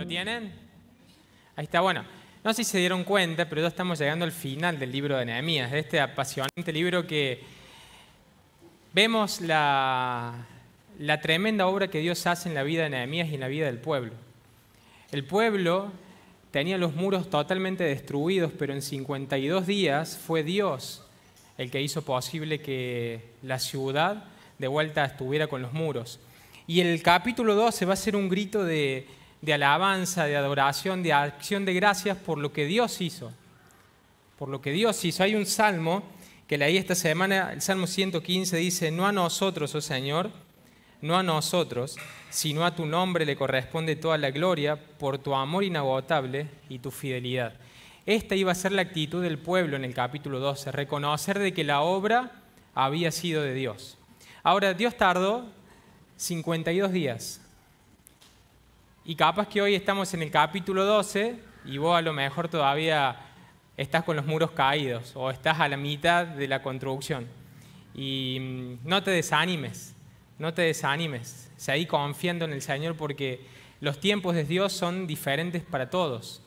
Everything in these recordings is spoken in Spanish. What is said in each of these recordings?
¿Lo tienen? Ahí está, bueno. No sé si se dieron cuenta, pero ya estamos llegando al final del libro de Nehemías, de este apasionante libro que vemos la tremenda obra que Dios hace en la vida de Nehemías y en la vida del pueblo. El pueblo tenía los muros totalmente destruidos, pero en 52 días fue Dios el que hizo posible que la ciudad de vuelta estuviera con los muros. Y el capítulo 12 va a ser un grito de alabanza, de adoración, de acción de gracias por lo que Dios hizo. Por lo que Dios hizo. Hay un salmo que leí esta semana, el Salmo 115 dice: no a nosotros, oh Señor, no a nosotros, sino a tu nombre le corresponde toda la gloria por tu amor inagotable y tu fidelidad. Esta iba a ser la actitud del pueblo en el capítulo 12, reconocer de que la obra había sido de Dios. Ahora, Dios tardó 52 días. Y capaz que hoy estamos en el capítulo 12 y vos a lo mejor todavía estás con los muros caídos o estás a la mitad de la construcción. Y no te desanimes, no te desanimes. Seguí confiando en el Señor porque los tiempos de Dios son diferentes para todos.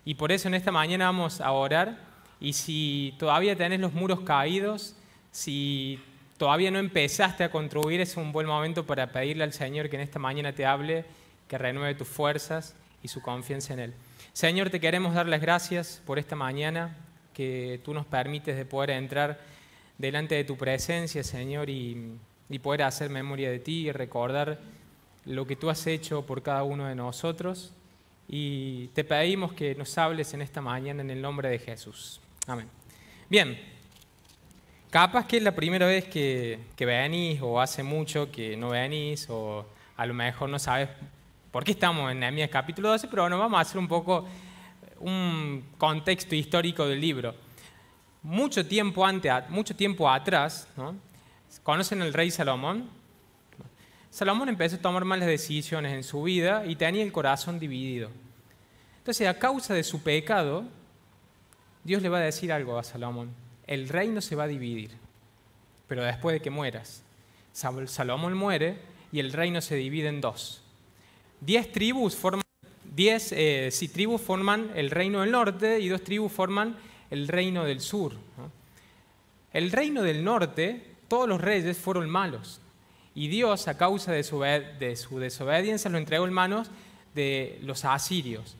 Y por eso en esta mañana vamos a orar. Y si todavía tenés los muros caídos, si todavía no empezaste a construir, es un buen momento para pedirle al Señor que en esta mañana te hable, que renueve tus fuerzas y su confianza en Él. Señor, te queremos dar las gracias por esta mañana, que tú nos permites de poder entrar delante de tu presencia, Señor, y poder hacer memoria de ti y recordar lo que tú has hecho por cada uno de nosotros. Y te pedimos que nos hables en esta mañana en el nombre de Jesús. Amén. Bien, capaz que es la primera vez que venís, o hace mucho que no venís, o a lo mejor no sabes por qué estamos en Nehemías capítulo 12, pero bueno, vamos a hacer un poco un contexto histórico del libro. Mucho tiempo atrás, ¿no? ¿Conocen al rey Salomón? Salomón empezó a tomar malas decisiones en su vida y tenía el corazón dividido. Entonces, a causa de su pecado, Dios le va a decir algo a Salomón: el reino se va a dividir, pero después de que mueras. Salomón muere y el reino se divide en dos. 10 tribus forman el reino del norte y 2 tribus forman el reino del sur, ¿no? El reino del norte, todos los reyes fueron malos. Y Dios, a causa de su desobediencia, lo entregó en manos de los asirios.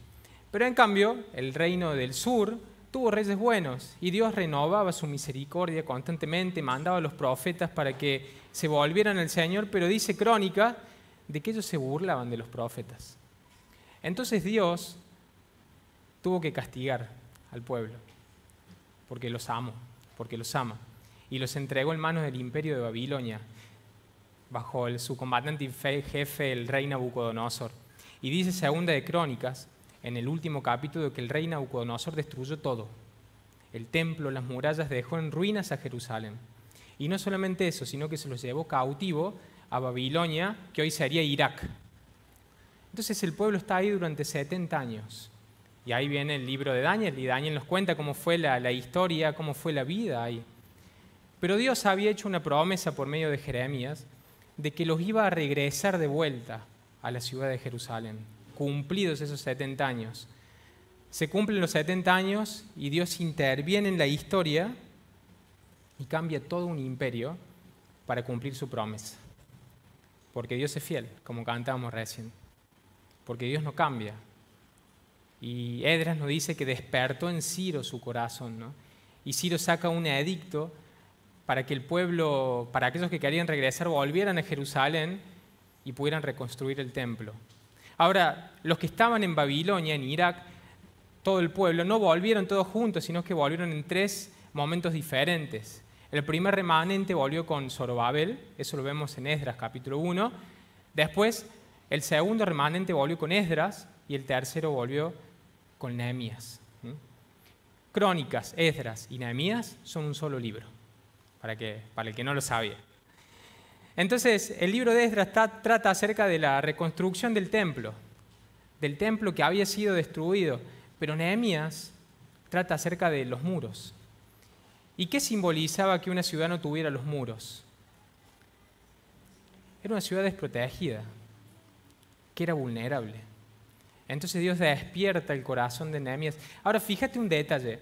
Pero en cambio, el reino del sur tuvo reyes buenos. Y Dios renovaba su misericordia constantemente, mandaba a los profetas para que se volvieran al Señor. Pero dice Crónica de que ellos se burlaban de los profetas. Entonces Dios tuvo que castigar al pueblo, porque los ama. Y los entregó en manos del imperio de Babilonia, bajo su comandante jefe, el rey Nabucodonosor. Y dice Segunda de Crónicas, en el último capítulo, que el rey Nabucodonosor destruyó todo. El templo, las murallas, dejó en ruinas a Jerusalén. Y no solamente eso, sino que se los llevó cautivo a Babilonia, que hoy sería Irak. Entonces el pueblo está ahí durante 70 años. Y ahí viene el libro de Daniel, y Daniel nos cuenta cómo fue la historia, cómo fue la vida ahí. Pero Dios había hecho una promesa por medio de Jeremías de que los iba a regresar de vuelta a la ciudad de Jerusalén, cumplidos esos 70 años. Se cumplen los 70 años y Dios interviene en la historia y cambia todo un imperio para cumplir su promesa. Porque Dios es fiel, como cantábamos recién. Porque Dios no cambia. Y Esdras nos dice que despertó en Ciro su corazón, ¿no? Y Ciro saca un edicto para que el pueblo, para aquellos que querían regresar, volvieran a Jerusalén y pudieran reconstruir el templo. Ahora, los que estaban en Babilonia, en Irak, todo el pueblo, no volvieron todos juntos, sino que volvieron en 3 momentos diferentes. El primer remanente volvió con Zorobabel, eso lo vemos en Esdras capítulo 1. Después, el segundo remanente volvió con Esdras y el tercero volvió con Nehemías. Crónicas, Esdras y Nehemías son un solo libro, para el que no lo sabía. Entonces, el libro de Esdras trata acerca de la reconstrucción del templo que había sido destruido, pero Nehemías trata acerca de los muros. ¿Y qué simbolizaba que una ciudad no tuviera los muros? Era una ciudad desprotegida, que era vulnerable. Entonces Dios despierta el corazón de Nehemías. Ahora fíjate un detalle.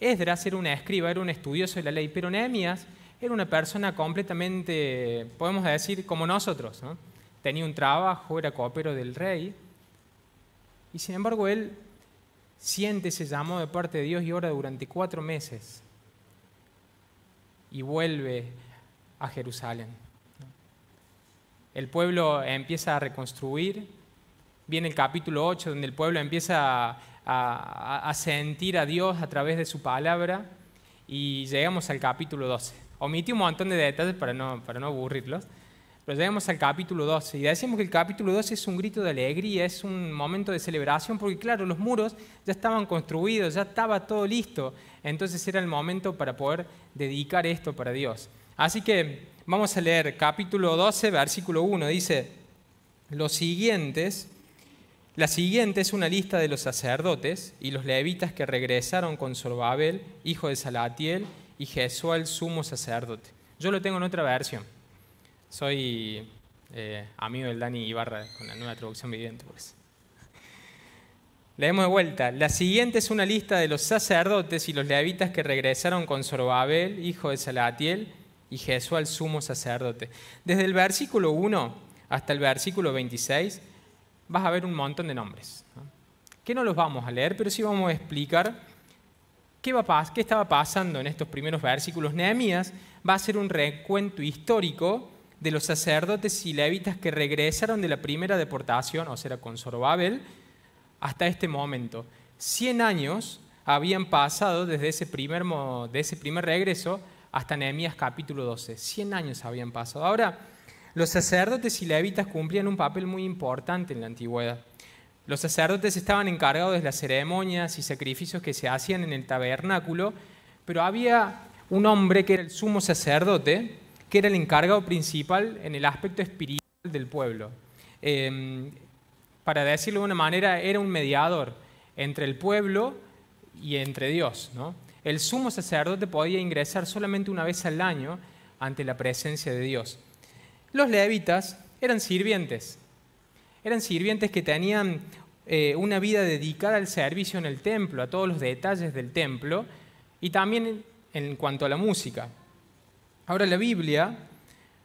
Esdras era un escriba, era un estudioso de la ley, pero Nehemías era una persona completamente, podemos decir, como nosotros, ¿no? Tenía un trabajo, era copero del rey, y sin embargo él siente ese llamado de parte de Dios y ora durante 4 meses y vuelve a Jerusalén. El pueblo empieza a reconstruir, viene el capítulo 8 donde el pueblo empieza a sentir a Dios a través de su palabra y llegamos al capítulo 12. Omití un montón de detalles para no aburrirlos, pero llegamos al capítulo 12 y decimos que el capítulo 12 es un grito de alegría, es un momento de celebración porque claro, los muros ya estaban construidos, ya estaba todo listo, entonces era el momento para poder dedicar esto para Dios. Así que vamos a leer capítulo 12, versículo 1, dice: la siguiente es una lista de los sacerdotes y los levitas que regresaron con Zorobabel, hijo de Salatiel, y Jesuá el sumo sacerdote. Yo lo tengo en otra versión. Soy amigo del Dani Ibarra con la nueva traducción viviente, pues. Leemos de vuelta. La siguiente es una lista de los sacerdotes y los levitas que regresaron con Zorobabel, hijo de Salatiel, y Jesuá el sumo sacerdote. Desde el versículo 1 hasta el versículo 26 vas a ver un montón de nombres, ¿no? Que no los vamos a leer, pero sí vamos a explicar qué estaba pasando en estos primeros versículos. Nehemías va a hacer un recuento histórico de los sacerdotes y levitas que regresaron de la primera deportación, o sea, con Zorobabel, hasta este momento. 100 años habían pasado desde ese primer regreso hasta Nehemías capítulo 12. 100 años habían pasado. Ahora, los sacerdotes y levitas cumplían un papel muy importante en la antigüedad. Los sacerdotes estaban encargados de las ceremonias y sacrificios que se hacían en el tabernáculo, pero había un hombre que era el sumo sacerdote, que era el encargado principal en el aspecto espiritual del pueblo. Para decirlo de una manera, era un mediador entre el pueblo y entre Dios, ¿no? El sumo sacerdote podía ingresar solamente una vez al año ante la presencia de Dios. Los levitas eran sirvientes que tenían una vida dedicada al servicio en el templo, a todos los detalles del templo y también en cuanto a la música. Ahora la Biblia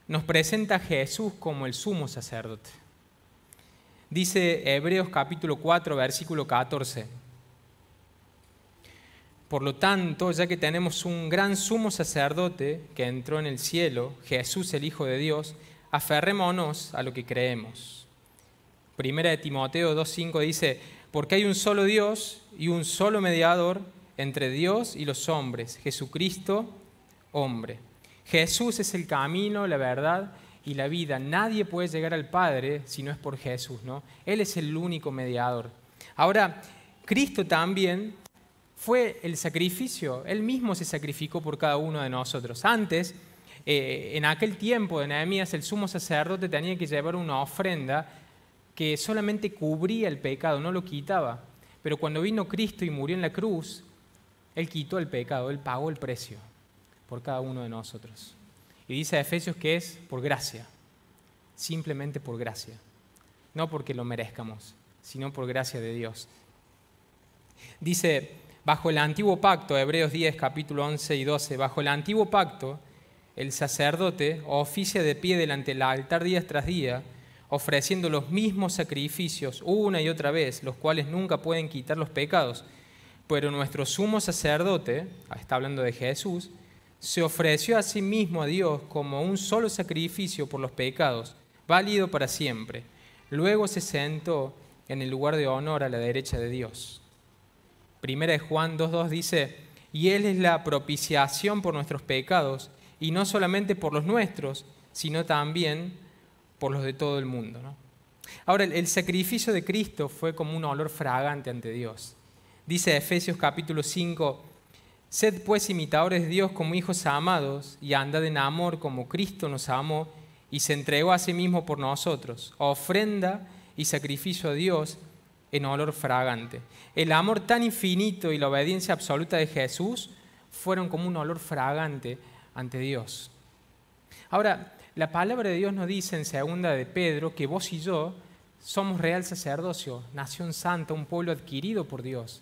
nos presenta a Jesús como el sumo sacerdote. Dice Hebreos capítulo 4, versículo 14. Por lo tanto, ya que tenemos un gran sumo sacerdote que entró en el cielo, Jesús el Hijo de Dios, aferrémonos a lo que creemos. Primera de Timoteo 2:5 dice: porque hay un solo Dios y un solo mediador entre Dios y los hombres, Jesucristo, hombre. Jesús es el camino, la verdad y la vida. Nadie puede llegar al Padre si no es por Jesús, ¿no? Él es el único mediador. Ahora, Cristo también fue el sacrificio. Él mismo se sacrificó por cada uno de nosotros. Antes, en aquel tiempo de Nehemías, el sumo sacerdote tenía que llevar una ofrenda que solamente cubría el pecado, no lo quitaba. Pero cuando vino Cristo y murió en la cruz, Él quitó el pecado, Él pagó el precio por cada uno de nosotros. Y dice Efesios que es por gracia, simplemente por gracia. No porque lo merezcamos, sino por gracia de Dios. Dice, bajo el antiguo pacto, Hebreos 10, capítulo 11 y 12, bajo el antiguo pacto, el sacerdote oficia de pie delante del altar día tras día, ofreciendo los mismos sacrificios una y otra vez, los cuales nunca pueden quitar los pecados. Pero nuestro sumo sacerdote, está hablando de Jesús, se ofreció a sí mismo a Dios como un solo sacrificio por los pecados, válido para siempre. Luego se sentó en el lugar de honor a la derecha de Dios. Primera de Juan 2:2 dice, y Él es la propiciación por nuestros pecados, y no solamente por los nuestros, sino también por los de todo el mundo, ¿no? Ahora, el sacrificio de Cristo fue como un olor fragante ante Dios. Dice Efesios capítulo 5, sed pues imitadores de Dios como hijos amados, y andad en amor como Cristo nos amó, y se entregó a sí mismo por nosotros, ofrenda y sacrificio a Dios en olor fragante. El amor tan infinito y la obediencia absoluta de Jesús fueron como un olor fragante ante Dios. Ahora, la palabra de Dios nos dice en 2 de Pedro que vos y yo Somos real sacerdocio, nación santa, un pueblo adquirido por Dios.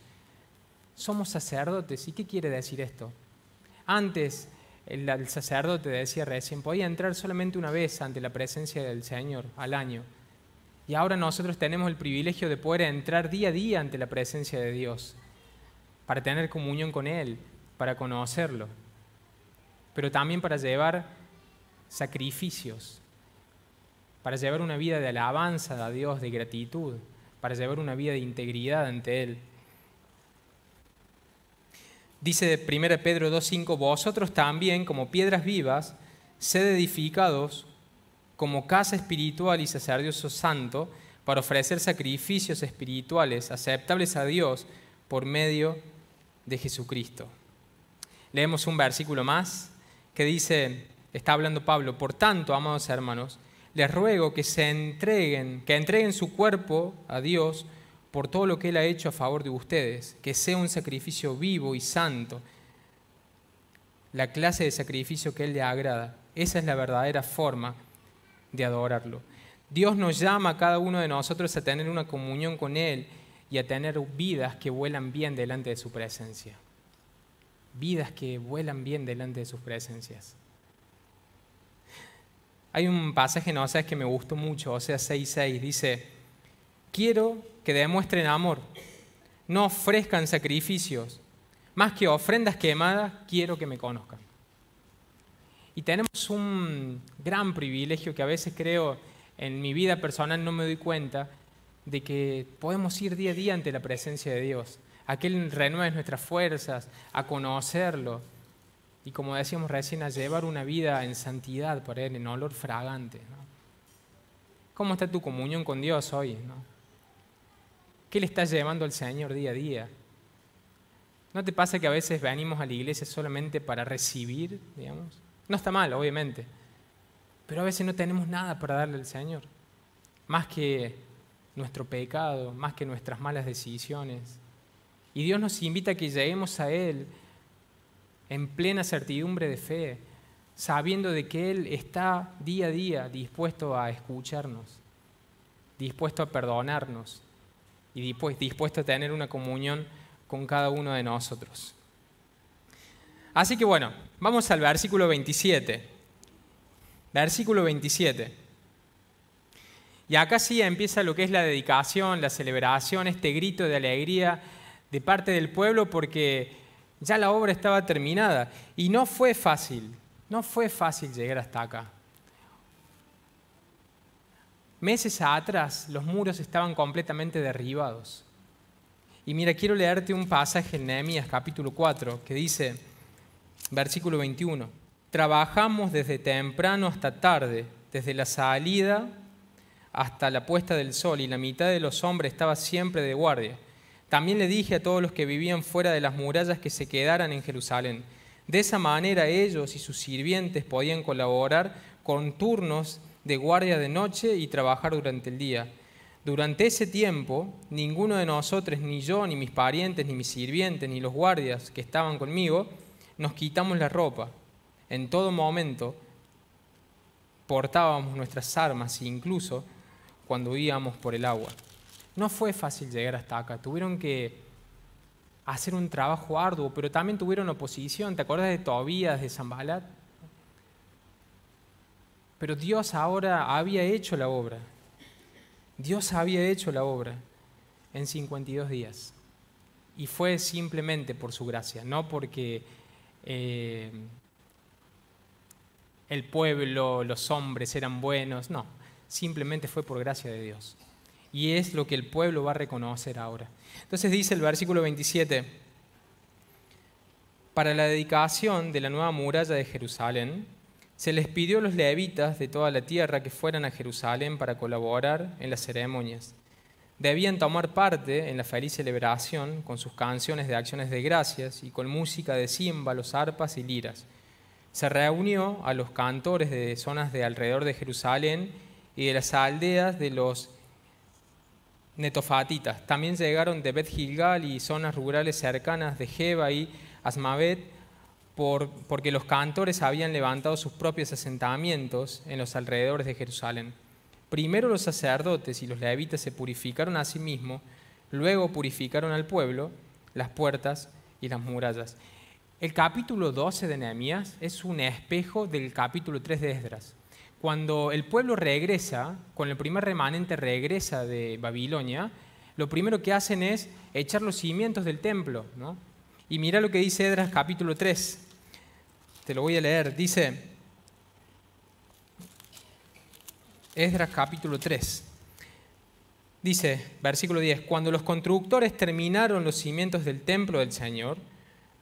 Somos sacerdotes. ¿Y qué quiere decir esto? Antes, el sacerdote, decía recién, podía entrar solamente una vez ante la presencia del Señor al año. Y ahora nosotros tenemos el privilegio de poder entrar día a día ante la presencia de Dios, para tener comunión con Él, para conocerlo, pero también para llevar sacrificios, para llevar una vida de alabanza a Dios, de gratitud, para llevar una vida de integridad ante Él. Dice 1 Pedro 2:5, vosotros también, como piedras vivas, sed edificados como casa espiritual y sacerdocio santo, para ofrecer sacrificios espirituales aceptables a Dios por medio de Jesucristo. Leemos un versículo más que dice, está hablando Pablo, por tanto, amados hermanos, les ruego que entreguen su cuerpo a Dios por todo lo que Él ha hecho a favor de ustedes, que sea un sacrificio vivo y santo, la clase de sacrificio que Él le agrada. Esa es la verdadera forma de adorarlo. Dios nos llama a cada uno de nosotros a tener una comunión con Él y a tener vidas que vuelan bien delante de su presencia. Vidas que vuelan bien delante de sus presencias. Hay un pasaje en Oseas que me gustó mucho, Oseas 6:6, dice, quiero que demuestren amor, no ofrezcan sacrificios, más que ofrendas quemadas, quiero que me conozcan. Y tenemos un gran privilegio que a veces creo en mi vida personal no me doy cuenta de que podemos ir día a día ante la presencia de Dios, a que Él renueve nuestras fuerzas, a conocerlo y, como decíamos recién, a llevar una vida en santidad para Él, en olor fragante, ¿no? ¿Cómo está tu comunión con Dios hoy, ¿no? ¿Qué le estás llevando al Señor día a día? ¿No te pasa que a veces venimos a la iglesia solamente para recibir, digamos? No está mal, obviamente, pero a veces no tenemos nada para darle al Señor, más que nuestro pecado, más que nuestras malas decisiones. Y Dios nos invita a que lleguemos a Él en plena certidumbre de fe, sabiendo de que Él está día a día dispuesto a escucharnos, dispuesto a perdonarnos y dispuesto a tener una comunión con cada uno de nosotros. Así que bueno, vamos al versículo 27. Versículo 27. Y acá sí empieza lo que es la dedicación, la celebración, este grito de alegría de parte del pueblo porque ya la obra estaba terminada. Y no fue fácil llegar hasta acá. Meses atrás los muros estaban completamente derribados. Y mira, quiero leerte un pasaje en Nehemías capítulo 4 que dice, versículo 21, trabajamos desde temprano hasta tarde, desde la salida hasta la puesta del sol, y la mitad de los hombres estaba siempre de guardia. También le dije a todos los que vivían fuera de las murallas que se quedaran en Jerusalén. De esa manera ellos y sus sirvientes podían colaborar con turnos de guardia de noche y trabajar durante el día. Durante ese tiempo, ninguno de nosotros, ni yo, ni mis parientes, ni mis sirvientes, ni los guardias que estaban conmigo, nos quitamos la ropa. En todo momento portábamos nuestras armas, incluso cuando íbamos por el agua. No fue fácil llegar hasta acá. Tuvieron que hacer un trabajo arduo, pero también tuvieron oposición. ¿Te acuerdas de Tobías, de Sanbalat? Pero Dios ahora había hecho la obra. Dios había hecho la obra en 52 días. Y fue simplemente por su gracia, no porque el pueblo, los hombres eran buenos, no. Simplemente fue por gracia de Dios. Y es lo que el pueblo va a reconocer ahora. Entonces dice el versículo 27, para la dedicación de la nueva muralla de Jerusalén, se les pidió a los levitas de toda la tierra que fueran a Jerusalén para colaborar en las ceremonias. Debían tomar parte en la feliz celebración con sus canciones de acciones de gracias y con música de címbalos, arpas y liras. Se reunió a los cantores de zonas de alrededor de Jerusalén y de las aldeas de los netofatitas. También llegaron de Bet Gilgal y zonas rurales cercanas de Geba y Asmavet, porque los cantores habían levantado sus propios asentamientos en los alrededores de Jerusalén. Primero los sacerdotes y los levitas se purificaron a sí mismos, luego purificaron al pueblo, las puertas y las murallas. El capítulo 12 de Nehemías es un espejo del capítulo 3 de Esdras. Cuando el pueblo regresa, cuando el primer remanente regresa de Babilonia, lo primero que hacen es echar los cimientos del templo, ¿no? Y mira lo que dice Esdras capítulo 3. Te lo voy a leer. Dice Esdras capítulo 3. Dice, versículo 10, cuando los constructores terminaron los cimientos del templo del Señor,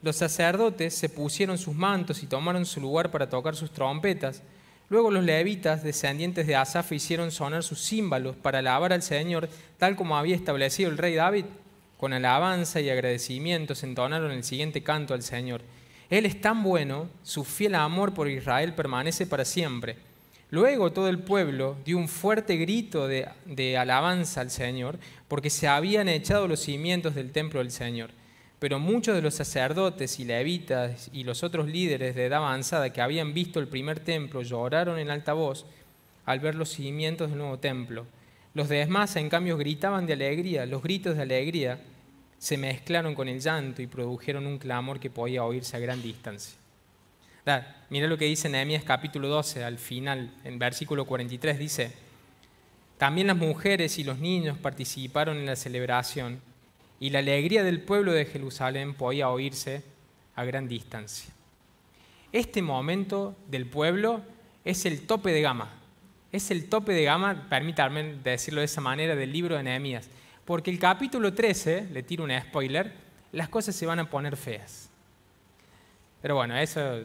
los sacerdotes se pusieron sus mantos y tomaron su lugar para tocar sus trompetas. Luego los levitas, descendientes de Asaf, hicieron sonar sus címbalos para alabar al Señor, tal como había establecido el rey David. Con alabanza y agradecimientos entonaron el siguiente canto al Señor. Él es tan bueno, su fiel amor por Israel permanece para siempre. Luego todo el pueblo dio un fuerte grito de alabanza al Señor, porque se habían echado los cimientos del templo del Señor. Pero muchos de los sacerdotes y levitas y los otros líderes de edad avanzada que habían visto el primer templo lloraron en alta voz al ver los cimientos del nuevo templo. Los demás, en cambio, gritaban de alegría. Los gritos de alegría se mezclaron con el llanto y produjeron un clamor que podía oírse a gran distancia. Mira lo que dice Nehemías capítulo 12, al final, en versículo 43, dice: también las mujeres y los niños participaron en la celebración, y la alegría del pueblo de Jerusalén podía oírse a gran distancia. Este momento del pueblo es el tope de gama. Es el tope de gama, permítanme decirlo de esa manera, del libro de Nehemías. Porque el capítulo 13, le tiro un spoiler, las cosas se van a poner feas. Pero bueno, eso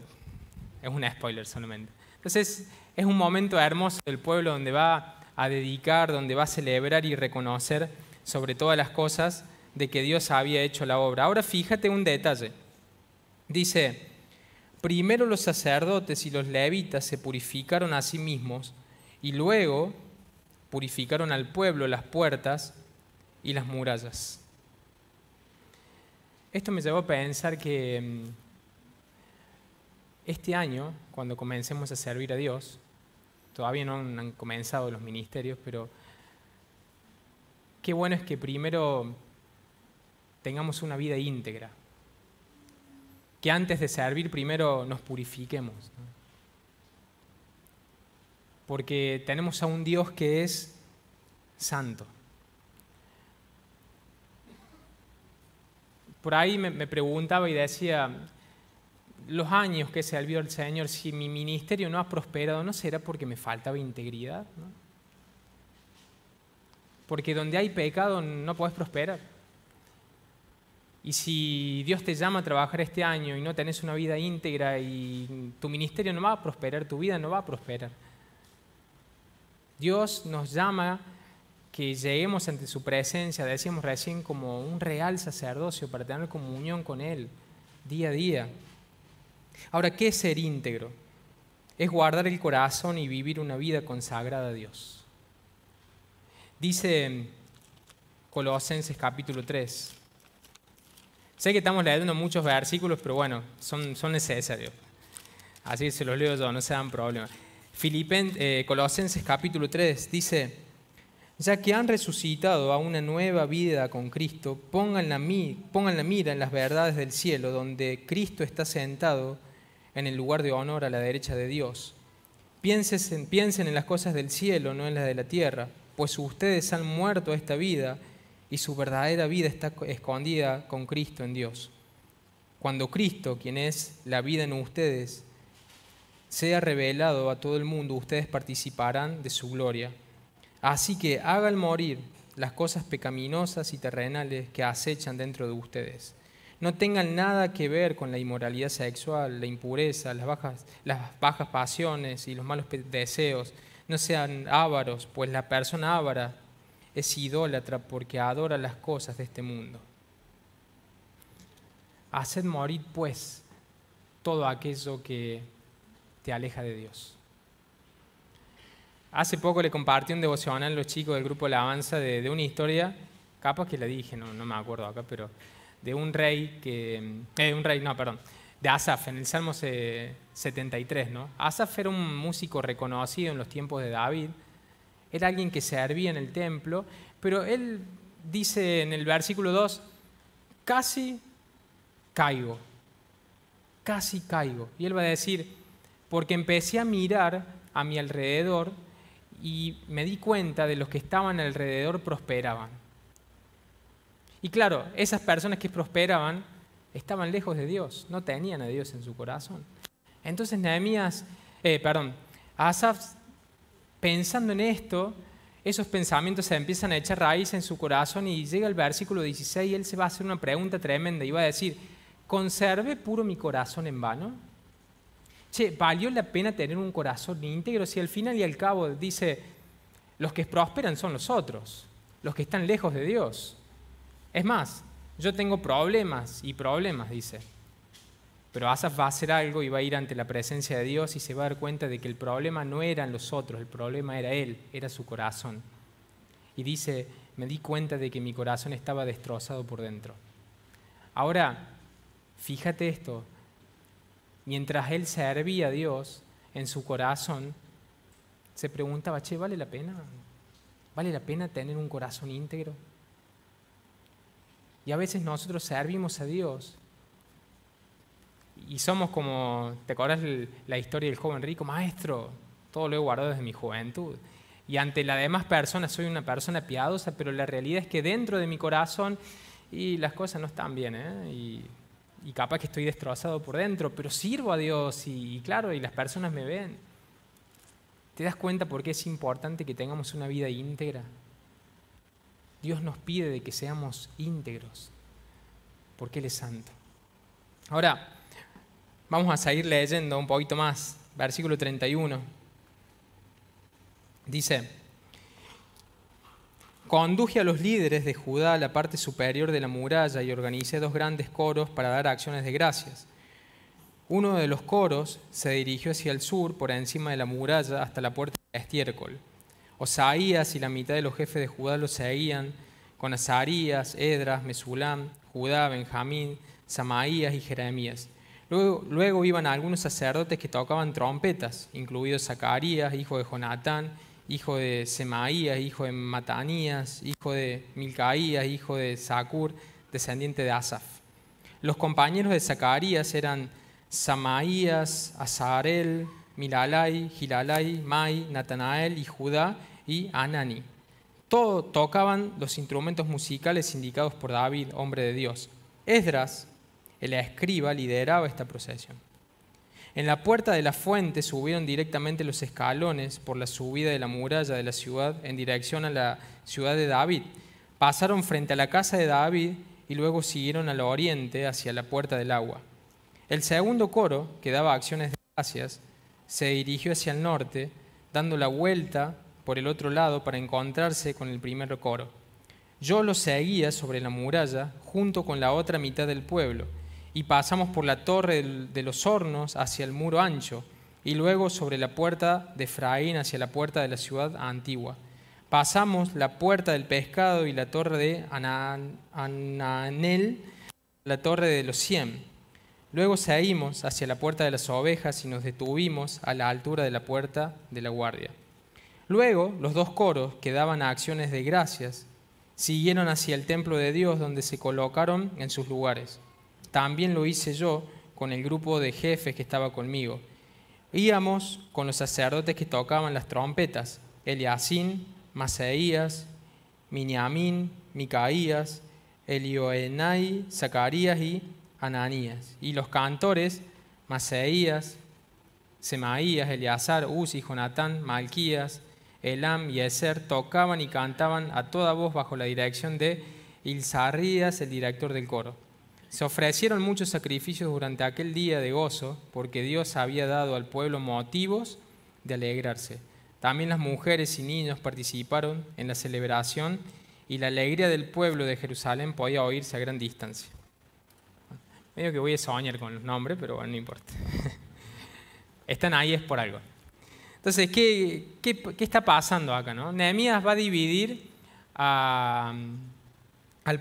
es un spoiler solamente. Entonces, es un momento hermoso del pueblo donde va a dedicar, donde va a celebrar y reconocer sobre todas las cosas de que Dios había hecho la obra. Ahora fíjate un detalle. Dice, primero los sacerdotes y los levitas se purificaron a sí mismos y luego purificaron al pueblo, las puertas y las murallas. Esto me llevó a pensar que este año, cuando comencemos a servir a Dios, todavía no han comenzado los ministerios, pero qué bueno es que primero tengamos una vida íntegra, que antes de servir primero nos purifiquemos, ¿no? Porque tenemos a un Dios que es santo. Por ahí me preguntaba y decía, los años que sirvió al Señor, si mi ministerio no ha prosperado, ¿no será porque me faltaba integridad, ¿no? Porque donde hay pecado no podés prosperar. Y si Dios te llama a trabajar este año y no tenés una vida íntegra y tu ministerio no va a prosperar, tu vida no va a prosperar. Dios nos llama que lleguemos ante su presencia, decíamos recién, como un real sacerdocio para tener comunión con Él día a día. Ahora, ¿qué es ser íntegro? Es guardar el corazón y vivir una vida consagrada a Dios. Dice Colosenses capítulo 3. Sé que estamos leyendo muchos versículos, pero bueno, son necesarios. Así que se los leo yo, no se dan problema. Colosenses capítulo 3 dice, ya que han resucitado a una nueva vida con Cristo, pongan la mira en las verdades del cielo, donde Cristo está sentado en el lugar de honor a la derecha de Dios. Piensen en las cosas del cielo, no en las de la tierra, pues ustedes han muerto a esta vida y su verdadera vida está escondida con Cristo en Dios. Cuando Cristo, quien es la vida en ustedes, sea revelado a todo el mundo, ustedes participarán de su gloria. Así que hagan morir las cosas pecaminosas y terrenales que acechan dentro de ustedes. No tengan nada que ver con la inmoralidad sexual, la impureza, las bajas pasiones y los malos deseos. No sean ávaros, pues la persona ávara es idólatra porque adora las cosas de este mundo. Haced morir, pues, todo aquello que te aleja de Dios. Hace poco le compartí un devocional a los chicos del grupo Alabanza de una historia, capaz que la dije, no me acuerdo acá, pero de un rey de Asaf, en el Salmo 73, ¿no? Asaf era un músico reconocido en los tiempos de David, era alguien que servía en el templo, pero él dice en el versículo 2, casi caigo, casi caigo. Y él va a decir, porque empecé a mirar a mi alrededor y me di cuenta de los que estaban alrededor prosperaban. Y claro, esas personas que prosperaban estaban lejos de Dios, no tenían a Dios en su corazón. Entonces Asaf, pensando en esto, esos pensamientos se empiezan a echar raíz en su corazón y llega el versículo 16 y él se va a hacer una pregunta tremenda y va a decir, ¿conservé puro mi corazón en vano? ¿Valió la pena tener un corazón íntegro? Si al final y al cabo dice, los que prosperan son los otros, los que están lejos de Dios. Es más, yo tengo problemas y problemas, dice. Pero Asaf va a hacer algo y va a ir ante la presencia de Dios y se va a dar cuenta de que el problema no eran los otros, el problema era él, era su corazón. Y dice, me di cuenta de que mi corazón estaba destrozado por dentro. Ahora, fíjate esto, mientras él servía a Dios en su corazón, se preguntaba, ¿vale la pena? ¿Vale la pena tener un corazón íntegro? Y a veces nosotros servimos a Dios y somos como, ¿te acuerdas la historia del joven rico? Maestro, todo lo he guardado desde mi juventud. Y ante las demás personas soy una persona piadosa, pero la realidad es que dentro de mi corazón y las cosas no están bien, y capaz que estoy destrozado por dentro, pero sirvo a Dios y claro, y las personas me ven. ¿Te das cuenta por qué es importante que tengamos una vida íntegra? Dios nos pide de que seamos íntegros, porque Él es santo. Ahora, vamos a seguir leyendo un poquito más. Versículo 31. Dice, conduje a los líderes de Judá a la parte superior de la muralla y organicé 2 grandes coros para dar acciones de gracias. Uno de los coros se dirigió hacia el sur, por encima de la muralla, hasta la puerta de estiércol. Osaías y la mitad de los jefes de Judá lo seguían, con Azarías, Edras, Mesulam, Judá, Benjamín, Samaías y Jeremías. Luego iban algunos sacerdotes que tocaban trompetas, incluidos Zacarías, hijo de Jonatán, hijo de Semaías, hijo de Matanías, hijo de Milcaías, hijo de Zacur, descendiente de Asaf. Los compañeros de Zacarías eran Samaías, Azarel, Milalai, Gilalai, Mai, Natanael y Judá y Anani. Todos tocaban los instrumentos musicales indicados por David, hombre de Dios. Esdras, el escriba, lideraba esta procesión. En la puerta de la fuente subieron directamente los escalones por la subida de la muralla de la ciudad en dirección a la ciudad de David. Pasaron frente a la casa de David y luego siguieron al oriente hacia la puerta del agua. El segundo coro, que daba acciones de gracias, se dirigió hacia el norte, dando la vuelta por el otro lado para encontrarse con el primer coro. Yo lo seguía sobre la muralla junto con la otra mitad del pueblo y pasamos por la torre de los hornos hacia el muro ancho y luego sobre la puerta de Efraín hacia la puerta de la ciudad antigua. Pasamos la puerta del pescado y la torre de Ananel, la torre de los 100. Luego seguimos hacia la puerta de las ovejas y nos detuvimos a la altura de la puerta de la guardia. Luego, los 2 coros que daban acciones de gracias siguieron hacia el templo de Dios, donde se colocaron en sus lugares. También lo hice yo con el grupo de jefes que estaba conmigo. Íbamos con los sacerdotes que tocaban las trompetas, Eliasín, Maseías, Miniamín, Micaías, Elioenai, Zacarías y Ananías. Y los cantores, Maseías, Semaías, Eleazar, Uzi, Jonatán, Malquías, Elam y Ezer tocaban y cantaban a toda voz bajo la dirección de Ilzarías, el director del coro. Se ofrecieron muchos sacrificios durante aquel día de gozo, porque Dios había dado al pueblo motivos de alegrarse. También las mujeres y niños participaron en la celebración y la alegría del pueblo de Jerusalén podía oírse a gran distancia. Medio que voy a soñar con los nombres, pero bueno, no importa. Están ahí es por algo. Entonces, ¿qué está pasando acá, no? Nehemías va a dividir al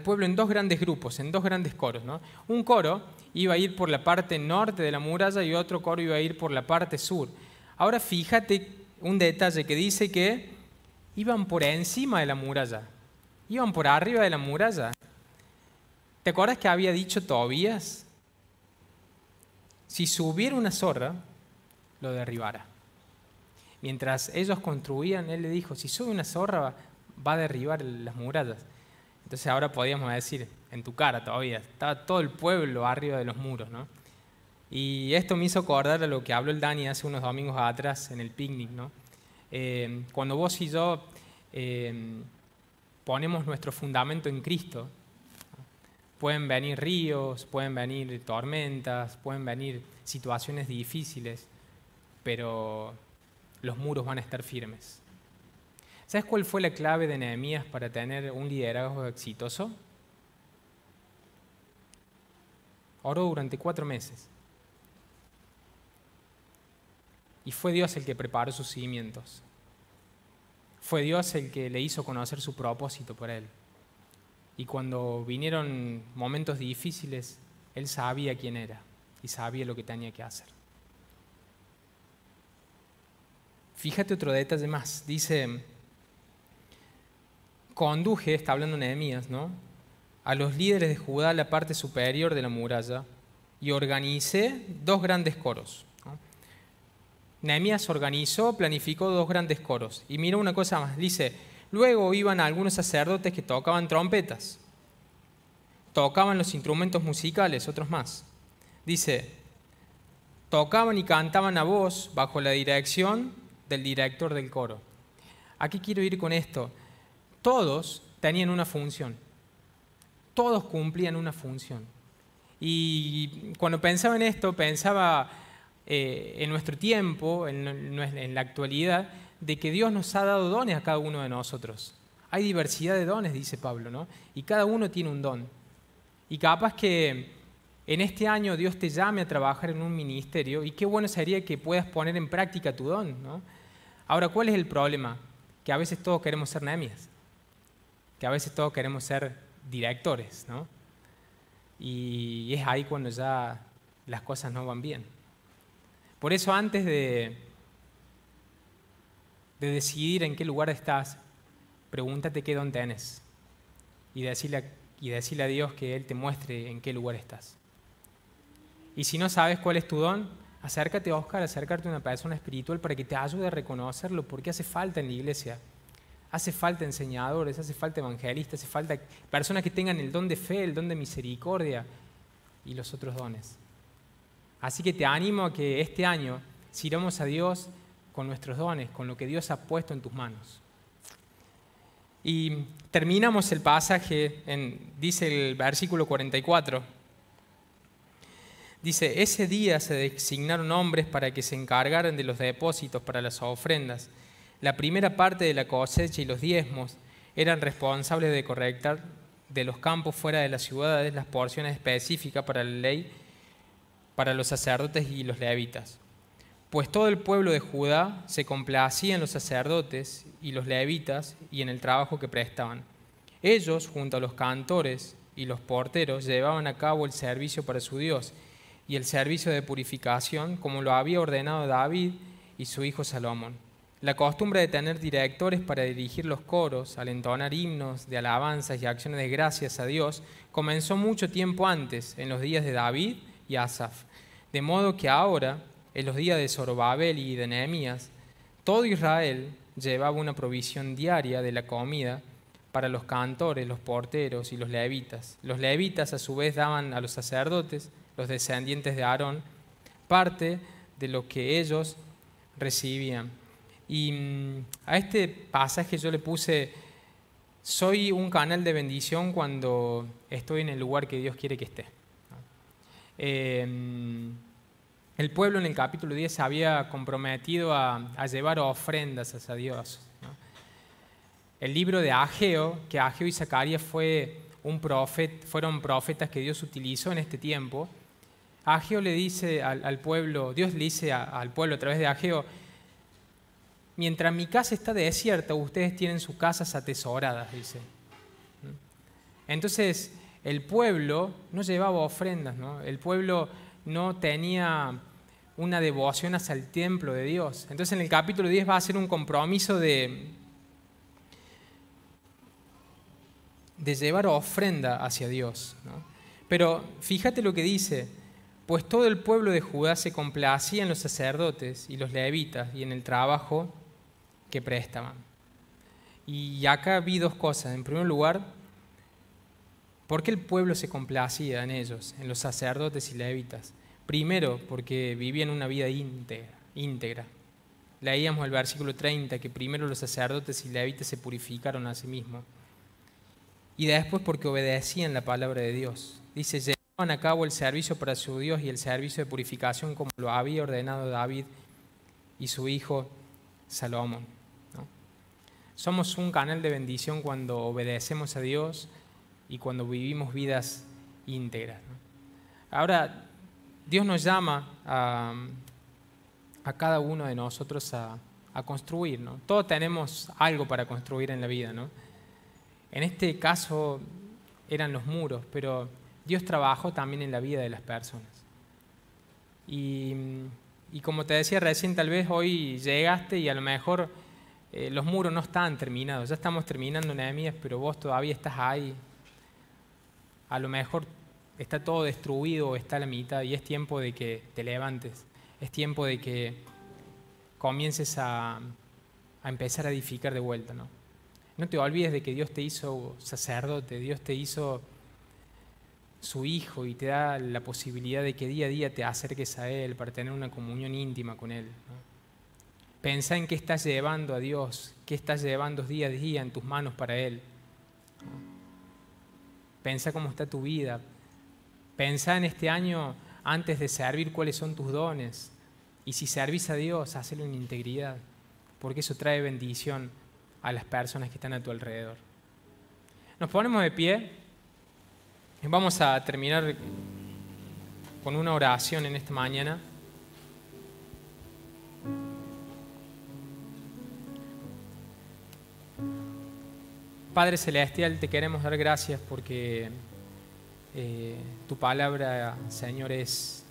pueblo en 2 grandes grupos, en 2 grandes coros, ¿no? Un coro iba a ir por la parte norte de la muralla y otro coro iba a ir por la parte sur. Ahora fíjate un detalle que dice que iban por encima de la muralla, iban por arriba de la muralla. ¿Te acuerdas que había dicho Tobías? Si subiera una zorra, lo derribará. Mientras ellos construían, él le dijo, si sube una zorra va a derribar las murallas. Entonces ahora podíamos decir, en tu cara todavía, estaba todo el pueblo arriba de los muros, ¿no? Y esto me hizo acordar a lo que habló el Dani hace unos domingos atrás en el picnic, ¿no? Cuando vos y yo ponemos nuestro fundamento en Cristo, pueden venir ríos, pueden venir tormentas, pueden venir situaciones difíciles, pero los muros van a estar firmes. ¿Sabes cuál fue la clave de Nehemías para tener un liderazgo exitoso? Oró durante 4 meses. Y fue Dios el que preparó sus cimientos. Fue Dios el que le hizo conocer su propósito por él. Y cuando vinieron momentos difíciles, él sabía quién era y sabía lo que tenía que hacer. Fíjate otro detalle más. Dice, conduje, está hablando Nehemías, ¿no?, a los líderes de Judá a la parte superior de la muralla y organicé 2 grandes coros. Nehemías organizó, planificó 2 grandes coros. Y mira una cosa más, dice, luego iban algunos sacerdotes que tocaban trompetas, tocaban los instrumentos musicales, otros más. Dice, tocaban y cantaban a voz bajo la dirección del director del coro. ¿A qué quiero ir con esto? Todos tenían una función, todos cumplían una función. Y cuando pensaba en esto, pensaba en nuestro tiempo, en la actualidad, de que Dios nos ha dado dones a cada uno de nosotros. Hay diversidad de dones, dice Pablo, ¿no? Y cada uno tiene un don. Y capaz que en este año Dios te llame a trabajar en un ministerio y qué bueno sería que puedas poner en práctica tu don, ¿no? Ahora, ¿cuál es el problema? Que a veces todos queremos ser Nehemías, que a veces todos queremos ser directores, ¿no? Y es ahí cuando ya las cosas no van bien. Por eso antes de decidir en qué lugar estás, pregúntate qué don tenés y decirle a Dios que Él te muestre en qué lugar estás. Y si no sabes cuál es tu don, acércate a Oscar, acércate a una persona espiritual para que te ayude a reconocerlo, porque hace falta en la iglesia. Hace falta enseñadores, hace falta evangelistas, hace falta personas que tengan el don de fe, el don de misericordia y los otros dones. Así que te animo a que este año sirvamos a Dios con nuestros dones, con lo que Dios ha puesto en tus manos. Y terminamos el pasaje, dice el versículo 44. Dice, ese día se designaron hombres para que se encargaran de los depósitos para las ofrendas. La primera parte de la cosecha y los diezmos eran responsables de correctar de los campos fuera de las ciudades las porciones específicas para la ley, para los sacerdotes y los levitas. Pues todo el pueblo de Judá se complacía en los sacerdotes y los levitas y en el trabajo que prestaban. Ellos, junto a los cantores y los porteros, llevaban a cabo el servicio para su Dios y el servicio de purificación, como lo había ordenado David y su hijo Salomón. La costumbre de tener directores para dirigir los coros, al entonar himnos de alabanzas y acciones de gracias a Dios, comenzó mucho tiempo antes, en los días de David y Asaf. De modo que ahora, en los días de Zorobabel y de Nehemías, todo Israel llevaba una provisión diaria de la comida para los cantores, los porteros y los levitas. Los levitas a su vez daban a los sacerdotes, los descendientes de Aarón, parte de lo que ellos recibían. Y a este pasaje yo le puse, soy un canal de bendición cuando estoy en el lugar que Dios quiere que esté. El pueblo en el capítulo 10 se había comprometido a llevar ofrendas hacia Dios, ¿no? El libro de Ageo, que Ageo y Zacarías fueron profetas que Dios utilizó en este tiempo. Ageo le dice al pueblo, Dios le dice al pueblo a través de Ageo, mientras mi casa está desierta, ustedes tienen sus casas atesoradas, dice. Entonces, el pueblo no llevaba ofrendas, ¿no? El pueblo no tenía una devoción hacia el templo de Dios. Entonces, en el capítulo 10 va a ser un compromiso de de llevar ofrenda hacia Dios, ¿no? Pero fíjate lo que dice: pues todo el pueblo de Judá se complacía en los sacerdotes y los levitas y en el trabajo que prestaban. Y acá vi dos cosas. En primer lugar, ¿por qué el pueblo se complacía en ellos, en los sacerdotes y levitas? Primero, porque vivían una vida íntegra. Leíamos el versículo 30, que primero los sacerdotes y levitas se purificaron a sí mismos. Y después porque obedecían la palabra de Dios. Dice: llevaban a cabo el servicio para su Dios y el servicio de purificación como lo había ordenado David y su hijo Salomón, ¿no? Somos un canal de bendición cuando obedecemos a Dios y cuando vivimos vidas íntegras, ¿no? Ahora, Dios nos llama a cada uno de nosotros a construir, ¿no? Todos tenemos algo para construir en la vida, ¿no? En este caso eran los muros, pero Dios trabajó también en la vida de las personas. Y como te decía recién, tal vez hoy llegaste y a lo mejor los muros no están terminados. Ya estamos terminando Nehemías, pero vos todavía estás ahí. A lo mejor está todo destruido o está a la mitad y es tiempo de que te levantes. Es tiempo de que comiences a empezar a edificar de vuelta, ¿no? No te olvides de que Dios te hizo sacerdote, Dios te hizo su hijo y te da la posibilidad de que día a día te acerques a Él para tener una comunión íntima con Él, ¿no? Pensá en qué estás llevando a Dios, qué estás llevando día a día en tus manos para Él, ¿no? Pensá cómo está tu vida. Pensá en este año, antes de servir, cuáles son tus dones. Y si servís a Dios, hacelo en integridad, porque eso trae bendición a las personas que están a tu alrededor. Nos ponemos de pie y vamos a terminar con una oración en esta mañana. Padre Celestial, te queremos dar gracias porque tu palabra, Señor, es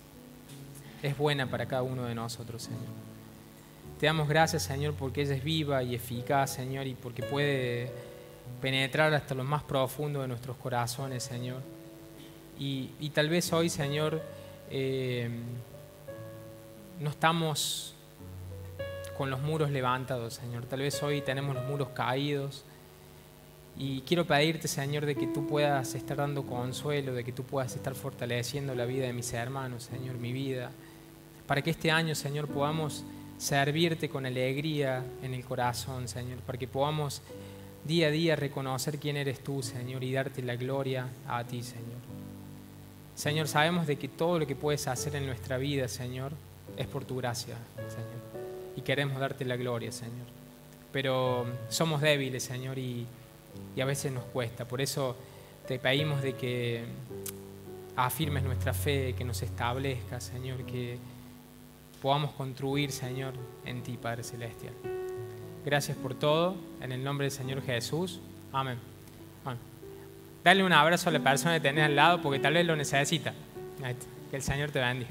buena para cada uno de nosotros, Señor. Te damos gracias, Señor, porque ella es viva y eficaz, Señor, y porque puede penetrar hasta lo más profundo de nuestros corazones, Señor. Y tal vez hoy, Señor, no estamos con los muros levantados, Señor. Tal vez hoy tenemos los muros caídos. Y quiero pedirte, Señor, de que tú puedas estar dando consuelo, de que tú puedas estar fortaleciendo la vida de mis hermanos, Señor, mi vida, para que este año, Señor, podamos servirte con alegría en el corazón, Señor, para que podamos día a día reconocer quién eres tú, Señor, y darte la gloria a ti, Señor. Señor, sabemos de que todo lo que puedes hacer en nuestra vida, Señor, es por tu gracia, Señor, y queremos darte la gloria, Señor. Pero somos débiles, Señor, y a veces nos cuesta. Por eso te pedimos de que afirmes nuestra fe, que nos establezca, Señor, que podamos construir, Señor, en ti, Padre Celestial. Gracias por todo, en el nombre del Señor Jesús. Amén. Amén. Dale un abrazo a la persona que tenés al lado porque tal vez lo necesita. Que el Señor te bendiga.